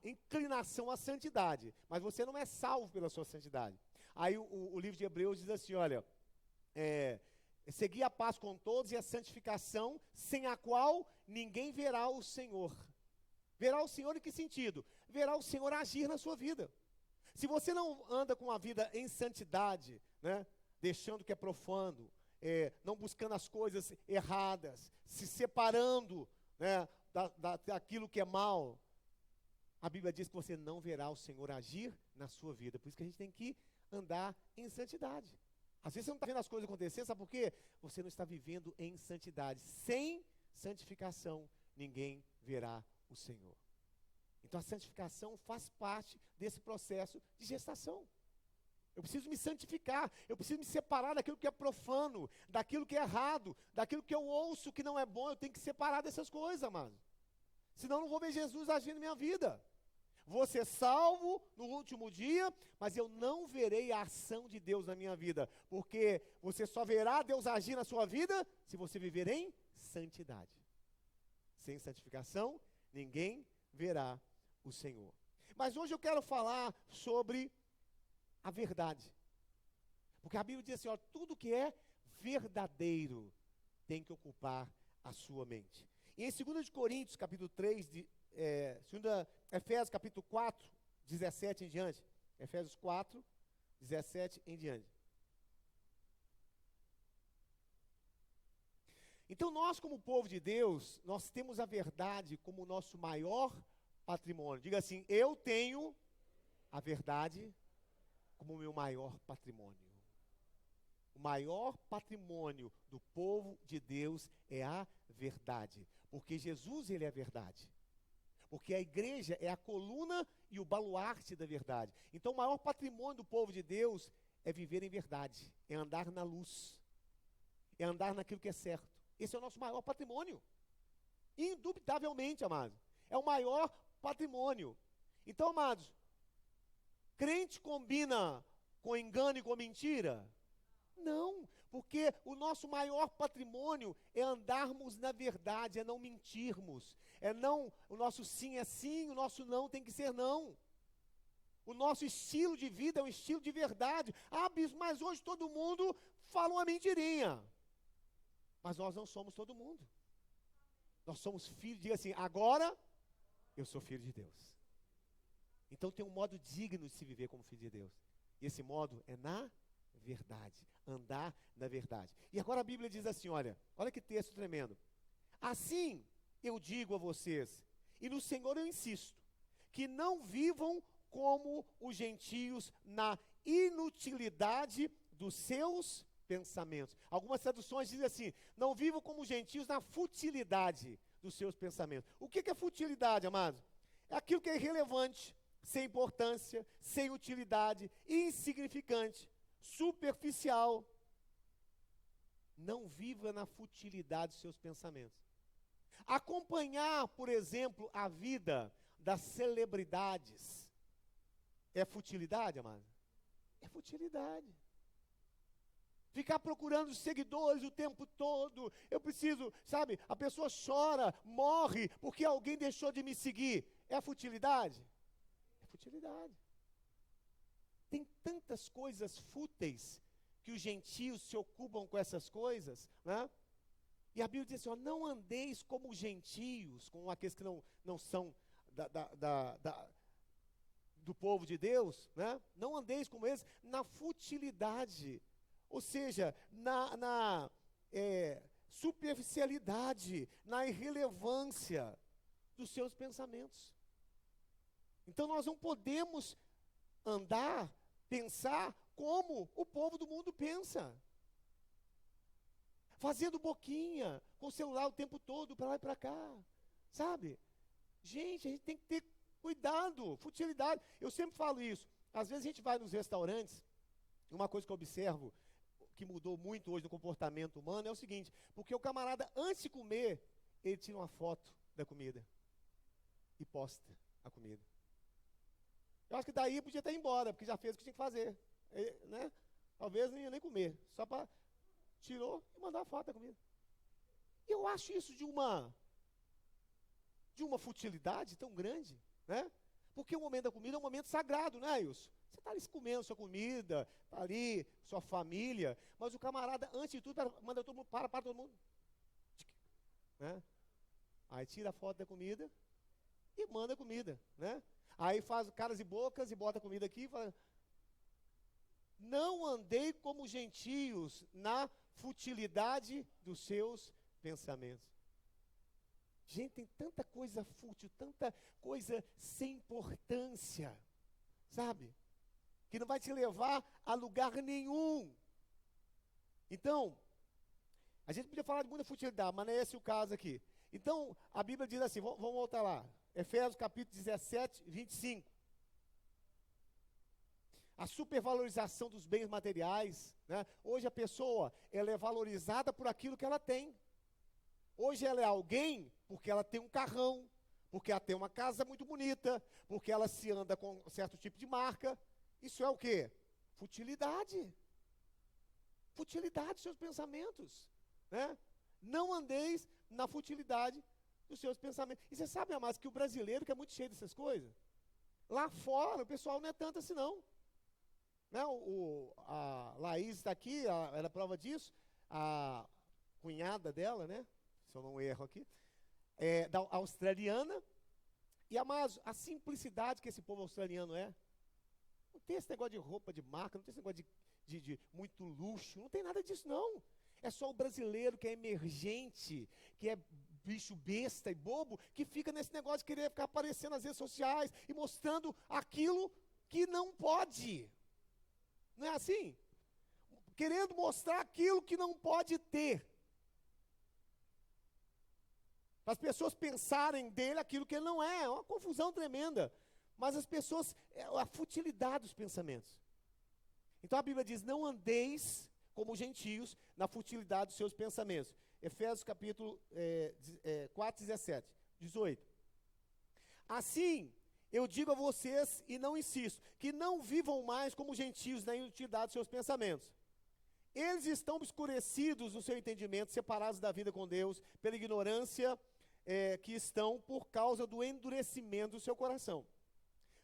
inclinação à santidade. Mas você não é salvo pela sua santidade. Aí o livro de Hebreus diz assim, olha, seguir a paz com todos e a santificação, sem a qual ninguém verá o Senhor. Verá o Senhor em que sentido? Verá o Senhor agir na sua vida. Se você não anda com a vida em santidade, né, deixando o que é profano, não buscando as coisas erradas, se separando, né, daquilo que é mal, a Bíblia diz que você não verá o Senhor agir na sua vida. Por isso que a gente tem que andar em santidade. Às vezes você não está vendo as coisas acontecer, sabe por quê? Você não está vivendo em santidade. Sem santificação, ninguém verá o Senhor. Então a santificação faz parte desse processo de gestação. Eu preciso me santificar, eu preciso me separar daquilo que é profano, daquilo que é errado, daquilo que eu ouço que não é bom. Eu tenho que separar dessas coisas, amado. Senão eu não vou ver Jesus agindo na minha vida. Vou ser salvo no último dia, mas eu não verei a ação de Deus na minha vida, porque você só verá Deus agir na sua vida se você viver em santidade. Sem santificação, ninguém verá o Senhor. Mas hoje eu quero falar sobre a verdade, porque a Bíblia diz assim, ó, tudo que é verdadeiro tem que ocupar a sua mente. E em 2 de Coríntios, capítulo 3, Efésios capítulo 4, 17 em diante. Efésios 4, 17 em diante. Então nós, como povo de Deus, nós temos a verdade como o nosso maior patrimônio. Diga assim, eu tenho a verdade como o meu maior patrimônio. O maior patrimônio do povo de Deus é a verdade. Porque Jesus, ele é a verdade. Porque a igreja é a coluna e o baluarte da verdade. Então o maior patrimônio do povo de Deus é viver em verdade, é andar na luz, é andar naquilo que é certo. Esse é o nosso maior patrimônio. Indubitavelmente, amados. É o maior patrimônio. Então, amados, crente combina com engano e com mentira? Não, porque o nosso maior patrimônio é andarmos na verdade, é não mentirmos, o nosso sim é sim, o nosso não tem que ser não. O nosso estilo de vida é um estilo de verdade. Ah, bispo, mas hoje todo mundo fala uma mentirinha. Mas nós não somos todo mundo. Nós somos filhos, diga assim, agora eu sou filho de Deus. Então tem um modo digno de se viver como filho de Deus. E esse modo é na verdade, andar na verdade. E agora a Bíblia diz assim, olha que texto tremendo. Assim eu digo a vocês, e no Senhor eu insisto, que não vivam como os gentios na inutilidade dos seus pensamentos. Algumas traduções dizem assim, não vivam como os gentios na futilidade dos seus pensamentos. O que é futilidade, amados? É aquilo que é irrelevante, sem importância, sem utilidade, insignificante, superficial. Não viva na futilidade dos seus pensamentos. Acompanhar, por exemplo, a vida das celebridades é futilidade, amado? É futilidade. Ficar procurando seguidores o tempo todo. Eu preciso, sabe, a pessoa chora, morre porque alguém deixou de me seguir. É futilidade? É futilidade. tem tantas coisas fúteis que os gentios se ocupam com essas coisas, né? E a Bíblia diz assim, ó, não andeis como gentios, como aqueles que não são do povo de Deus, né? Não andeis como eles na futilidade, ou seja, na superficialidade, na irrelevância dos seus pensamentos. Então nós não podemos andar, pensar como o povo do mundo pensa. Fazendo boquinha, com o celular o tempo todo, para lá e para cá. Sabe? Gente, a gente tem que ter cuidado, futilidade. Eu sempre falo isso. Às vezes a gente vai nos restaurantes, e uma coisa que eu observo, que mudou muito hoje no comportamento humano, é o seguinte, porque o camarada, antes de comer, ele tira uma foto da comida e posta a comida. Eu acho que daí podia até ir embora, porque já fez o que tinha que fazer. Né? Talvez não ia nem comer, só para... Tirou e mandou a foto da comida. Eu acho isso de uma futilidade tão grande, né? Porque o momento da comida é um momento sagrado, né, Ailson? Você está ali comendo sua comida, está ali sua família, mas o camarada, antes de tudo, manda todo mundo, para todo mundo. Né? Aí tira a foto da comida e manda a comida, né? Aí faz caras e bocas e bota a comida aqui e fala... Não andei como gentios na futilidade dos seus pensamentos. Gente, tem tanta coisa fútil, tanta coisa sem importância, sabe? Que não vai te levar a lugar nenhum. Então, a gente podia falar de muita futilidade, mas não é esse o caso aqui. Então, a Bíblia diz assim, vamos voltar lá. Efésios capítulo 17, 25. A supervalorização dos bens materiais, né? Hoje a pessoa, ela é valorizada por aquilo que ela tem. Hoje ela é alguém porque ela tem um carrão, porque ela tem uma casa muito bonita, porque ela se anda com um certo tipo de marca. Isso é o quê? Futilidade. Futilidade dos seus pensamentos, né? Não andeis na futilidade dos seus pensamentos. E você sabe, amados, que o brasileiro que é muito cheio dessas coisas, lá fora o pessoal não é tanto assim não. Não, a Laís está aqui, ela é prova disso, a cunhada dela, né, se eu não erro aqui, da australiana, e amados, a simplicidade que esse povo australiano é, não tem esse negócio de roupa de marca, não tem esse negócio de muito luxo, não tem nada disso não, é só o brasileiro que é emergente, que é bicho besta e bobo, que fica nesse negócio de querer ficar aparecendo nas redes sociais e mostrando aquilo que não pode. Não é assim? Querendo mostrar aquilo que não pode ter. Para as pessoas pensarem dele aquilo que ele não é. É uma confusão tremenda. Mas as pessoas, a futilidade dos pensamentos. Então a Bíblia diz, não andeis como gentios na futilidade dos seus pensamentos. Efésios capítulo 4, 17, 18. Assim... Eu digo a vocês, e não insisto, que não vivam mais como gentios na inutilidade dos seus pensamentos. Eles estão obscurecidos no seu entendimento, separados da vida com Deus, pela ignorância que estão por causa do endurecimento do seu coração.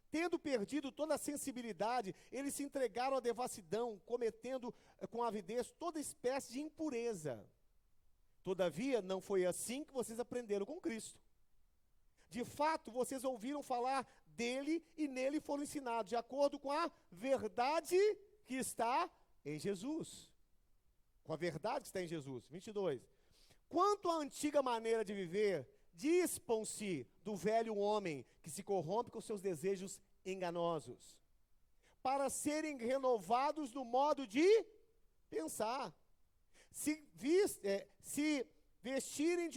Tendo perdido toda a sensibilidade, eles se entregaram à devassidão, cometendo com avidez toda espécie de impureza. Todavia, não foi assim que vocês aprenderam com Cristo. De fato, vocês ouviram falar dele e nele foram ensinados, de acordo com a verdade que está em Jesus. Com a verdade que está em Jesus. 22. Quanto à antiga maneira de viver, dispam-se do velho homem que se corrompe com seus desejos enganosos, para serem renovados no modo de pensar. Se vestirem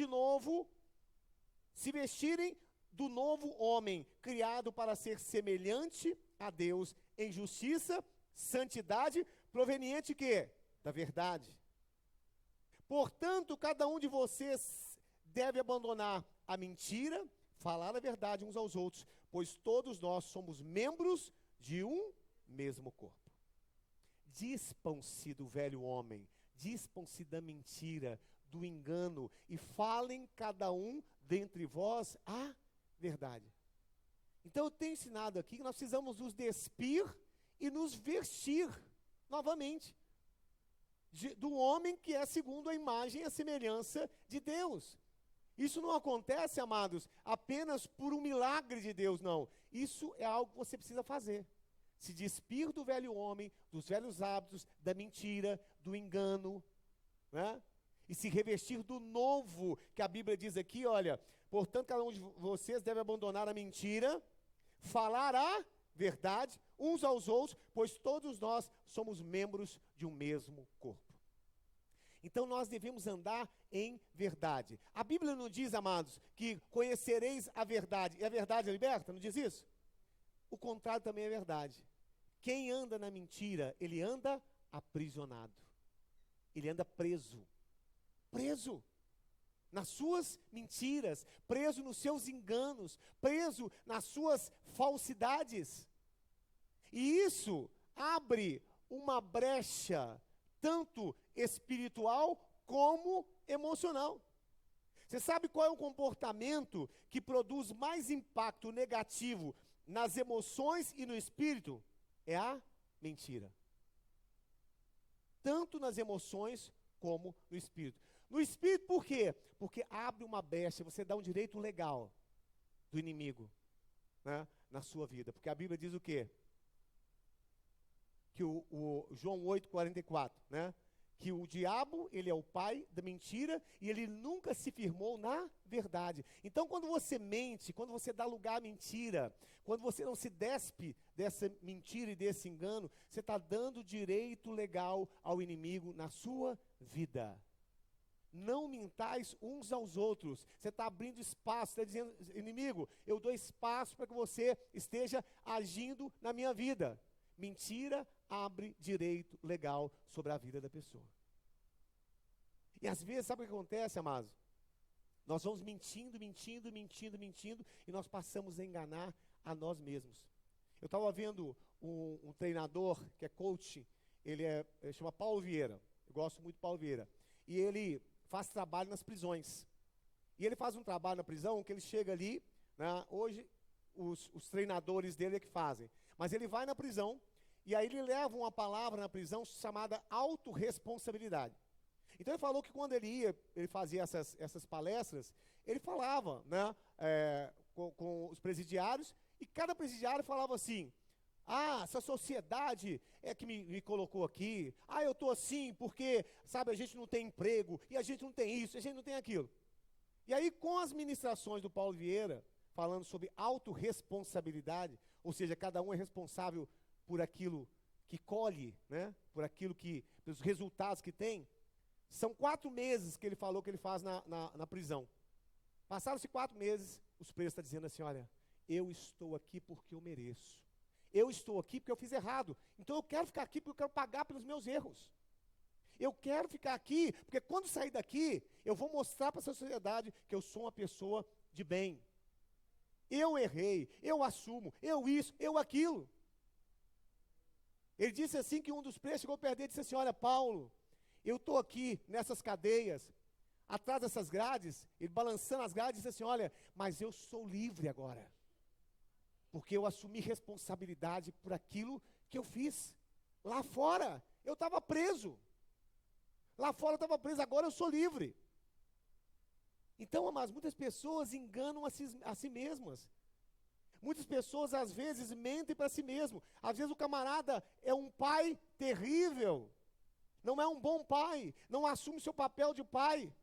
do novo homem, criado para ser semelhante a Deus em justiça, santidade, proveniente que? Da verdade. Portanto, cada um de vocês deve abandonar a mentira, falar a verdade uns aos outros, pois todos nós somos membros de um mesmo corpo. Dispam-se do velho homem, dispam-se da mentira, do engano, e falem cada um dentre vós a verdade. Então eu tenho ensinado aqui que nós precisamos nos despir e nos vestir novamente do homem que é segundo a imagem e a semelhança de Deus. Isso não acontece, amados, apenas por um milagre de Deus, não. Isso é algo que você precisa fazer. Se despir do velho homem, dos velhos hábitos, da mentira, do engano, né? E se revestir do novo, que a Bíblia diz aqui, olha, portanto, cada um de vocês deve abandonar a mentira, falar a verdade uns aos outros, pois todos nós somos membros de um mesmo corpo. Então nós devemos andar em verdade. A Bíblia não diz, amados, que conhecereis a verdade, e a verdade é liberta, não diz isso? O contrário também é verdade. Quem anda na mentira, ele anda aprisionado. Ele anda preso. Preso nas suas mentiras, preso nos seus enganos, preso nas suas falsidades. E isso abre uma brecha, tanto espiritual como emocional. Você sabe qual é o comportamento que produz mais impacto negativo nas emoções e no espírito? É a mentira. Tanto nas emoções como no espírito. No espírito, por quê? Porque abre uma brecha, você dá um direito legal do inimigo, né, na sua vida. Porque a Bíblia diz o quê? Que o João 8,44, né? Que o diabo, ele é o pai da mentira e ele nunca se firmou na verdade. Então, quando você mente, quando você dá lugar à mentira, quando você não se despe dessa mentira e desse engano, você está dando direito legal ao inimigo na sua vida. Não mintais uns aos outros. Você está abrindo espaço, está dizendo, inimigo, eu dou espaço para que você esteja agindo na minha vida. Mentira abre direito legal sobre a vida da pessoa. E às vezes, sabe o que acontece, amados? Nós vamos mentindo, e nós passamos a enganar a nós mesmos. Eu estava vendo um treinador, que é coach, ele chama Paulo Vieira. Eu gosto muito de Paulo Vieira. E ele faz trabalho nas prisões. E ele faz um trabalho na prisão que ele chega ali, né, hoje os treinadores dele é que fazem. Mas ele vai na prisão, e aí ele leva uma palavra na prisão chamada autorresponsabilidade. Então ele falou que quando ele fazia essas palestras, ele falava, né, com os presidiários, e cada presidiário falava assim, essa sociedade é que me colocou aqui, eu estou assim porque, sabe, a gente não tem emprego, e a gente não tem isso, a gente não tem aquilo. E aí com as ministrações do Paulo Vieira, falando sobre autorresponsabilidade, ou seja, cada um é responsável por aquilo que colhe, né? Pelos resultados que tem. São 4 meses que ele falou que ele faz na prisão. Passaram-se 4 meses, os presos estão dizendo assim, olha, eu estou aqui porque eu mereço. Eu estou aqui porque eu fiz errado. Então eu quero ficar aqui porque eu quero pagar pelos meus erros. Eu quero ficar aqui porque quando sair daqui, eu vou mostrar para essa sociedade que eu sou uma pessoa de bem. Eu errei, eu assumo, eu isso, eu aquilo. Ele disse assim que um dos presos chegou perto dele e disse assim, olha, Paulo, eu estou aqui nessas cadeias, atrás dessas grades, ele balançando as grades, disse assim, olha, mas eu sou livre agora, porque eu assumi responsabilidade por aquilo que eu fiz. Lá fora, eu estava preso. Lá fora eu estava preso, agora eu sou livre. Então, amados, muitas pessoas enganam a si mesmas. Muitas pessoas, às vezes, mentem para si mesmo. Às vezes o camarada é um pai terrível. Não é um bom pai. Não assume seu papel de pai.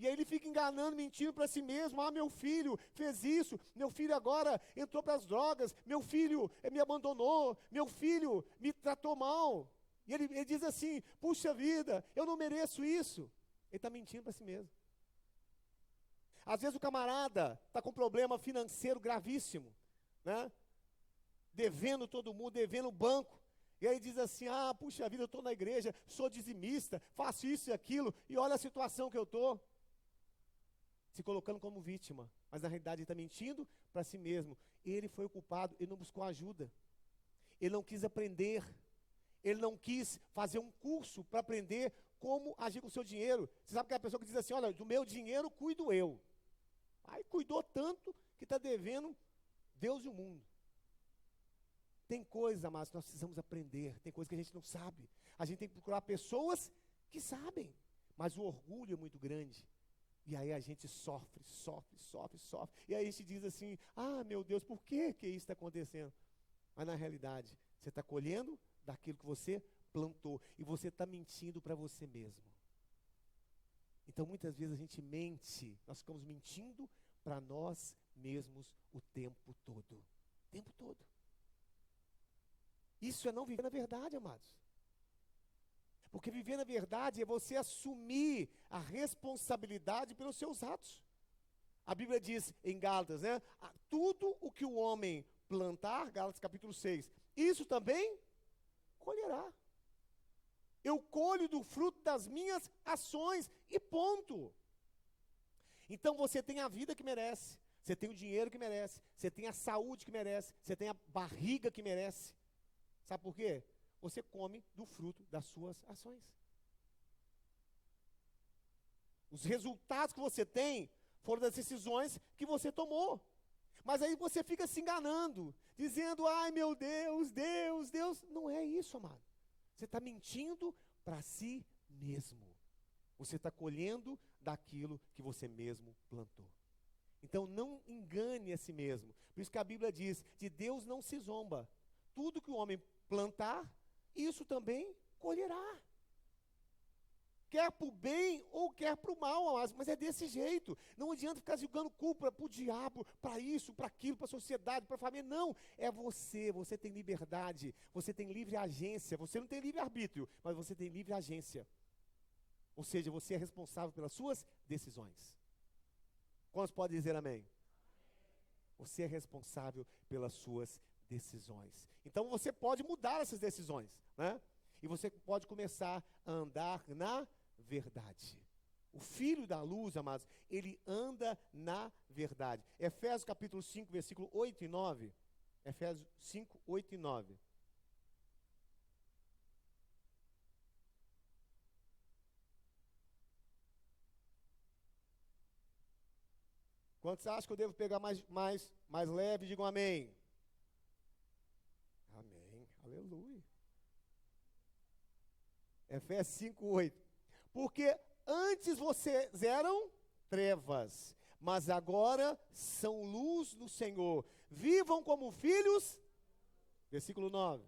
E aí ele fica enganando, mentindo para si mesmo. Meu filho fez isso. Meu filho agora entrou para as drogas. Meu filho me abandonou. Meu filho me tratou mal. E ele diz assim, puxa vida, eu não mereço isso. Ele está mentindo para si mesmo. Às vezes o camarada está com um problema financeiro gravíssimo, né? Devendo todo mundo, devendo o banco. E aí diz assim, puxa vida, eu estou na igreja, sou dizimista, faço isso e aquilo, e olha a situação que eu estou. Se colocando como vítima, mas na realidade ele está mentindo para si mesmo. Ele foi o culpado, ele não buscou ajuda. Ele não quis aprender. Ele não quis fazer um curso para aprender como agir com o seu dinheiro. Você sabe aquela pessoa que diz assim, olha, do meu dinheiro cuido eu. Aí cuidou tanto que está devendo Deus e o mundo. Tem coisas, amados, que nós precisamos aprender, tem coisas que a gente não sabe. A gente tem que procurar pessoas que sabem, mas o orgulho é muito grande. E aí a gente sofre. E aí a gente diz assim, meu Deus, por que isso está acontecendo? Mas na realidade, você está colhendo daquilo que você plantou. E você está mentindo para você mesmo. Então muitas vezes a gente mente, nós ficamos mentindo para nós mesmos o tempo todo. O tempo todo. Isso é não viver na verdade, amados. Porque viver na verdade é você assumir a responsabilidade pelos seus atos. A Bíblia diz em Gálatas, né? Tudo o que o homem plantar, Gálatas capítulo 6, isso também colherá. Eu colho do fruto das minhas ações e ponto. Então você tem a vida que merece, você tem o dinheiro que merece, você tem a saúde que merece, você tem a barriga que merece. Sabe por quê? Você come do fruto das suas ações. Os resultados que você tem foram das decisões que você tomou. Mas aí você fica se enganando, dizendo, ai meu Deus, Deus. Não é isso, amado. Você está mentindo para si mesmo. Você está colhendo daquilo que você mesmo plantou. Então não engane a si mesmo. Por isso que a Bíblia diz, de Deus não se zomba. Tudo que o homem plantar, isso também colherá. Quer para o bem ou quer para o mal, mas é desse jeito. Não adianta ficar jogando culpa para o diabo, para isso, para aquilo, para a sociedade, para a família. Não, é você tem liberdade, você tem livre agência. Você não tem livre arbítrio, mas você tem livre agência. Ou seja, você é responsável pelas suas decisões. Quantos podem dizer amém? Você é responsável pelas suas decisões. Então você pode mudar essas decisões, né? E você pode começar a andar na verdade. O filho da luz, amados, ele anda na verdade. Efésios capítulo 5, versículo 8 e 9. Efésios 5, 8 e 9. Quantos acham que eu devo pegar mais leve? Digam amém. Amém. Aleluia. Efésios 5, 8. Porque antes vocês eram trevas, mas agora são luz no Senhor. Vivam como filhos. Versículo 9.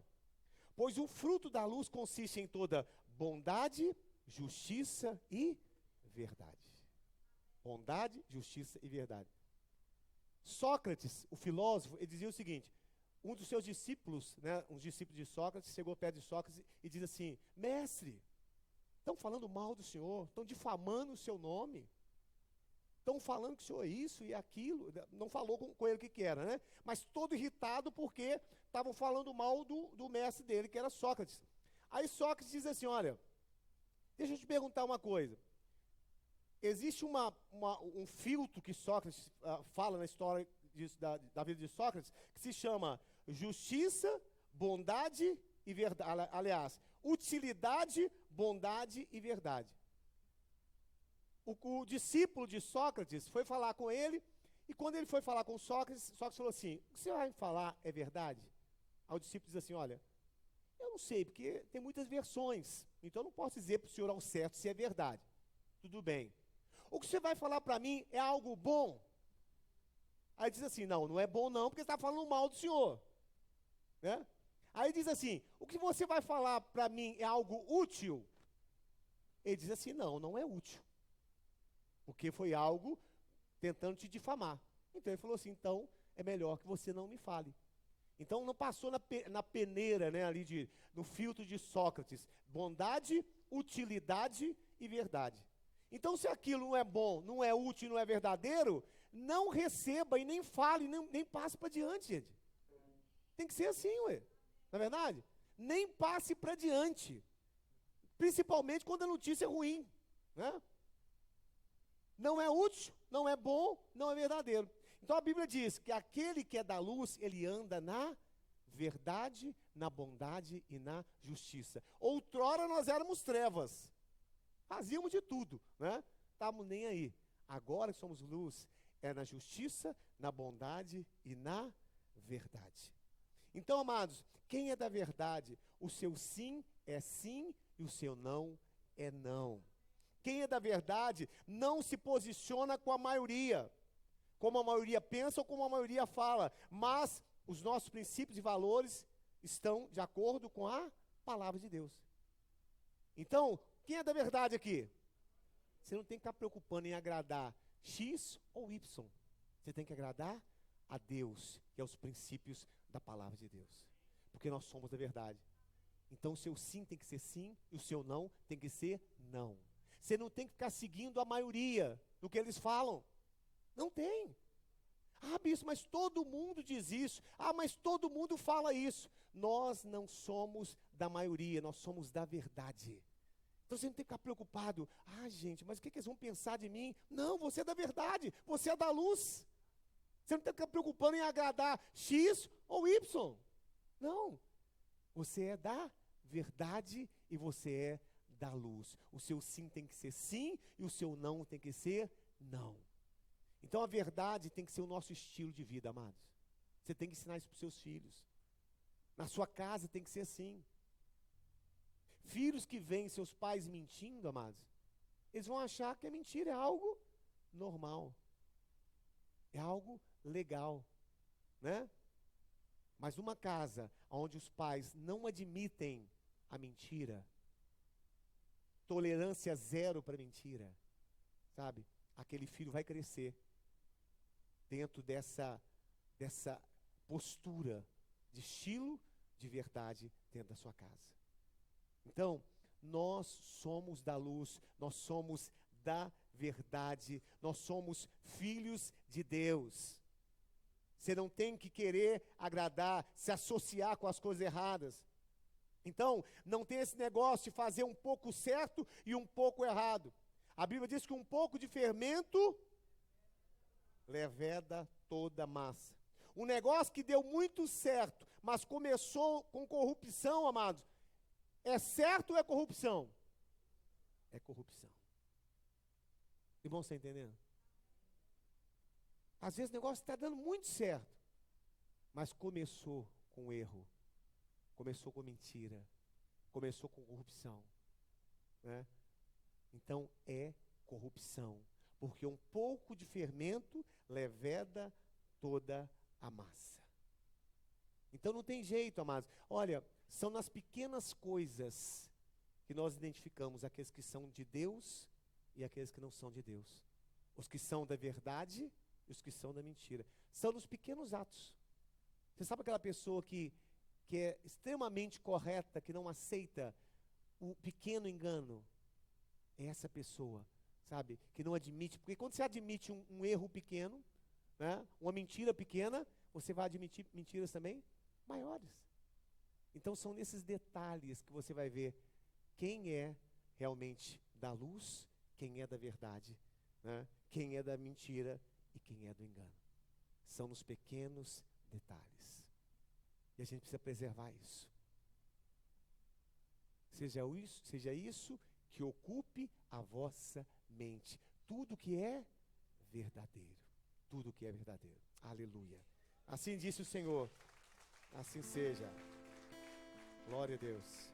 Pois o fruto da luz consiste em toda bondade, justiça e verdade. Bondade, justiça e verdade. Sócrates, o filósofo, ele dizia o seguinte: um dos seus discípulos, né, um discípulo de Sócrates, chegou perto de Sócrates e diz assim: mestre, estão falando mal do senhor, estão difamando o seu nome, estão falando que o senhor é isso e aquilo. Não falou com ele o que era, né? Mas todo irritado porque estavam falando mal do mestre dele, que era Sócrates. Aí Sócrates diz assim: olha, deixa eu te perguntar uma coisa. Existe um filtro que Sócrates fala na história da vida de Sócrates, que se chama justiça, bondade e verdade. Aliás, utilidade, bondade e verdade. O discípulo de Sócrates foi falar com ele, e quando ele foi falar com Sócrates, Sócrates falou assim: o que você vai me falar é verdade? Aí o discípulo diz assim: olha, eu não sei, porque tem muitas versões, então eu não posso dizer para o senhor ao certo se é verdade. Tudo bem. O que você vai falar para mim é algo bom? Aí diz assim: não é bom não, porque você está falando mal do senhor. Né? Aí diz assim: o que você vai falar para mim é algo útil? Ele diz assim: não é útil. Porque foi algo tentando te difamar. Então ele falou assim: então é melhor que você não me fale. Então não passou na peneira, né, ali no filtro de Sócrates, bondade, utilidade e verdade. Então se aquilo não é bom, não é útil, não é verdadeiro, não receba e nem fale, nem passe para diante, gente. Tem que ser assim, ué. Não é verdade? Nem passe para diante. Principalmente quando a notícia é ruim, né? Não é útil, não é bom, não é verdadeiro. Então a Bíblia diz que aquele que é da luz, ele anda na verdade, na bondade e na justiça. Outrora nós éramos trevas, fazíamos de tudo, né? Estávamos nem aí. Agora que somos luz, é na justiça, na bondade e na verdade. Então, amados, quem é da verdade, o seu sim é sim e o seu não é não. Quem é da verdade não se posiciona com a maioria, como a maioria pensa ou como a maioria fala, mas os nossos princípios e valores estão de acordo com a palavra de Deus. Então, quem é da verdade aqui? Você não tem que ficar preocupando em agradar X ou Y. Você tem que agradar a Deus e aos princípios da palavra de Deus. Porque nós somos da verdade. Então o seu sim tem que ser sim e o seu não tem que ser não. Você não tem que ficar seguindo a maioria do que eles falam. Não tem. Ah, bispo, mas todo mundo diz isso. Ah, mas todo mundo fala isso. Nós não somos da maioria, nós somos da verdade. Então você não tem que ficar preocupado. Ah, gente, mas o que eles vão pensar de mim? Não, você é da verdade, você é da luz. Você não tem que ficar preocupando em agradar X ou Y. Não. Você é da verdade e você é da luz. O seu sim tem que ser sim e o seu não tem que ser não. Então a verdade tem que ser o nosso estilo de vida, amados. Você tem que ensinar isso para os seus filhos. Na sua casa tem que ser assim. Filhos que veem seus pais mentindo, amados, eles vão achar que a mentira é algo normal. É algo legal, né? Mas uma casa onde os pais não admitem a mentira, tolerância zero para mentira, sabe? Aquele filho vai crescer dentro dessa postura de estilo de verdade dentro da sua casa. Então, nós somos da luz, nós somos da verdade, nós somos filhos de Deus. Você não tem que querer agradar, se associar com as coisas erradas. Então, não tem esse negócio de fazer um pouco certo e um pouco errado. A Bíblia diz que um pouco de fermento leveda toda a massa. Um negócio que deu muito certo, mas começou com corrupção, amados, é certo ou é corrupção? É corrupção. Irmão, você está entendendo? Às vezes o negócio está dando muito certo, mas começou com erro, começou com mentira, começou com corrupção, né? Então é corrupção, porque um pouco de fermento leveda toda a massa. Então não tem jeito, amados. Olha, são nas pequenas coisas que nós identificamos aqueles que são de Deus e aqueles que não são de Deus. Os que são da verdade e os que são da mentira. São nos pequenos atos. Você sabe aquela pessoa que é extremamente correta, que não aceita o pequeno engano? É essa pessoa, sabe, que não admite. Porque quando você admite um erro pequeno, né, uma mentira pequena, você vai admitir mentiras também maiores. Então são nesses detalhes que você vai ver quem é realmente da luz, quem é da verdade, né? Quem é da mentira e quem é do engano. São nos pequenos detalhes. E a gente precisa preservar isso. Seja isso que ocupe a vossa mente. Tudo que é verdadeiro. Tudo que é verdadeiro. Aleluia. Assim disse o Senhor. Assim seja. Glória a Deus.